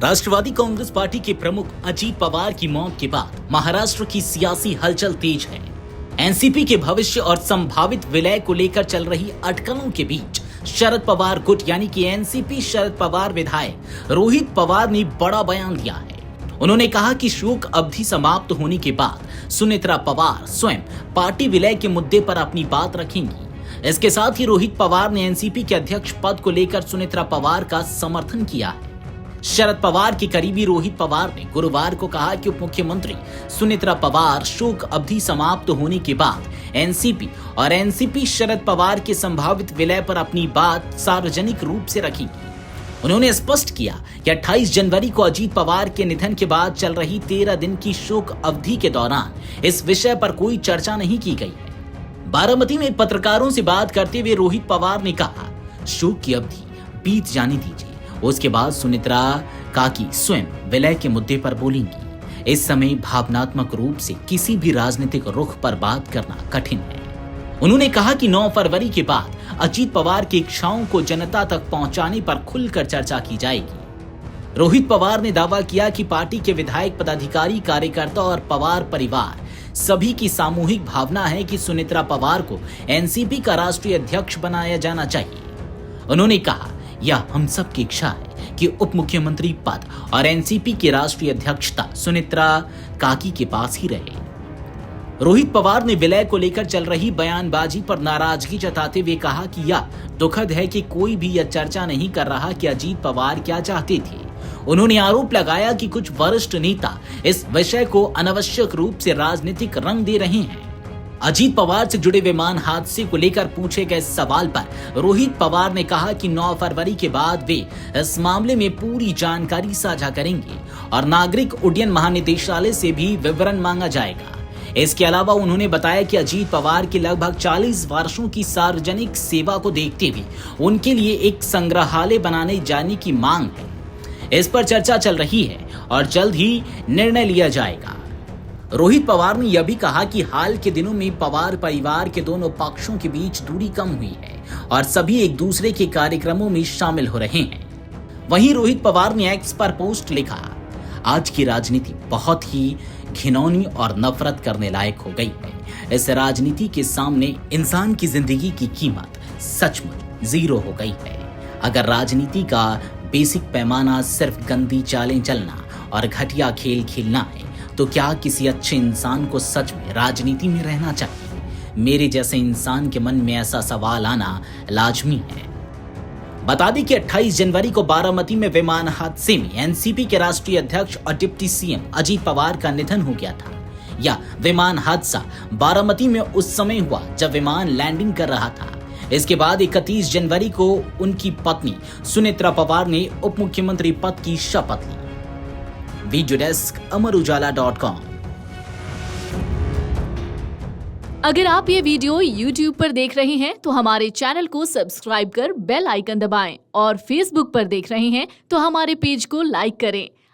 राष्ट्रवादी Congress party के प्रमुख अजीत पवार की मौत के बाद महाराष्ट्र की सियासी हलचल तेज है। एनसीपी के भविष्य और संभावित विलय को लेकर चल रही अटकलों के बीच शरद पवार गुट यानी कि एनसीपी शरद पवार विधायक रोहित पवार ने बड़ा बयान दिया है। उन्होंने कहा कि शोक अवधि समाप्त होने के बाद सुनेत्रा पवार स्वयं पार्टी विलय के मुद्दे पर अपनी बात रखेंगी। इसके साथ ही रोहित पवार ने एनसीपी के अध्यक्ष पद को लेकर सुनेत्रा पवार का समर्थन किया है। शरद पवार के करीबी रोहित पवार ने गुरुवार को कहा कि उप मुख्यमंत्री सुनेत्रा पवार शोक अवधि समाप्त होने के बाद एनसीपी और एनसीपी शरद पवार के संभावित विलय पर अपनी बात सार्वजनिक रूप से रखेंगी। उन्होंने स्पष्ट किया कि 28 जनवरी को अजीत पवार के निधन के बाद चल रही 13 दिन की शोक अवधि के दौरान इस विषय पर कोई चर्चा नहीं की गई है। बारामती में पत्रकारों से बात करते हुए रोहित पवार ने कहा, शोक की अवधि बीत जाने दीजिए, उसके बाद सुनेत्रा काकी स्वयं विलय के मुद्दे पर बोलेंगी। इस समय भावनात्मक रूप से किसी भी राजनीतिक रुख पर बात करना कठिन है। उन्होंने कहा कि 9 फरवरी के बाद अजीत पवार की इच्छाओं को जनता तक पहुंचाने पर खुलकर चर्चा की जाएगी। रोहित पवार ने दावा किया कि पार्टी के विधायक, पदाधिकारी, कार्यकर्ता और पवार परिवार सभी की सामूहिक भावना है कि सुनेत्रा पवार को एनसीपी का राष्ट्रीय अध्यक्ष बनाया जाना चाहिए। उन्होंने कहा, यह हम सब की इच्छा है कि उप मुख्यमंत्री पद और एनसीपी की राष्ट्रीय अध्यक्षता सुनेत्रा काकी के पास ही रहे। रोहित पवार ने विलय को लेकर चल रही बयानबाजी पर नाराजगी जताते हुए कहा कि यह दुखद है कि कोई भी यह चर्चा नहीं कर रहा कि अजीत पवार क्या चाहते थे। उन्होंने आरोप लगाया कि कुछ वरिष्ठ नेता इस विषय को अनावश्यक रूप से राजनीतिक रंग दे रहे हैं। अजीत पवार से जुड़े विमान हादसे को लेकर पूछे गए सवाल पर रोहित पवार ने कहा कि 9 फरवरी के बाद वे इस मामले में पूरी जानकारी साझा करेंगे और नागरिक उड्डयन महानिदेशालय से भी विवरण मांगा जाएगा। इसके अलावा उन्होंने बताया कि अजीत पवार के लगभग 40 वर्षों की सार्वजनिक सेवा को देखते हुए उनके लिए एक संग्रहालय बनाने जाने की मांग है। इस पर चर्चा चल रही है और जल्द ही निर्णय लिया जाएगा। रोहित पवार ने यह भी कहा कि हाल के दिनों में पवार परिवार के दोनों पक्षों के बीच दूरी कम हुई है और सभी एक दूसरे के कार्यक्रमों में शामिल हो रहे हैं। वहीं रोहित पवार ने एक्स पर पोस्ट लिखा, आज की राजनीति बहुत ही घिनौनी और नफरत करने लायक हो गई है। इस राजनीति के सामने इंसान की जिंदगी की कीमत सचमुच जीरो हो गई है। अगर राजनीति का बेसिक पैमाना सिर्फ गंदी चालें चलना और घटिया खेल खेलना है तो क्या किसी अच्छे इंसान को सच में राजनीति में रहना चाहिए? मेरे जैसे इंसान के मन में ऐसा सवाल आना लाजमी है। बता दें कि 28 जनवरी को बारामती में विमान हादसे में एनसीपी के राष्ट्रीय अध्यक्ष और डिप्टी सीएम अजीत पवार का निधन हो गया था। यह विमान हादसा बारामती में उस समय हुआ जब विमान लैंडिंग कर रहा था। इसके बाद 31 जनवरी को उनकी पत्नी सुनेत्रा पवार ने उप मुख्यमंत्री पद की शपथ ली। Video desk अमरउजाला.com। अगर आप ये वीडियो YouTube पर देख रहे हैं तो हमारे चैनल को सब्सक्राइब कर बेल आइकन दबाएं और Facebook पर देख रहे हैं तो हमारे पेज को लाइक करें।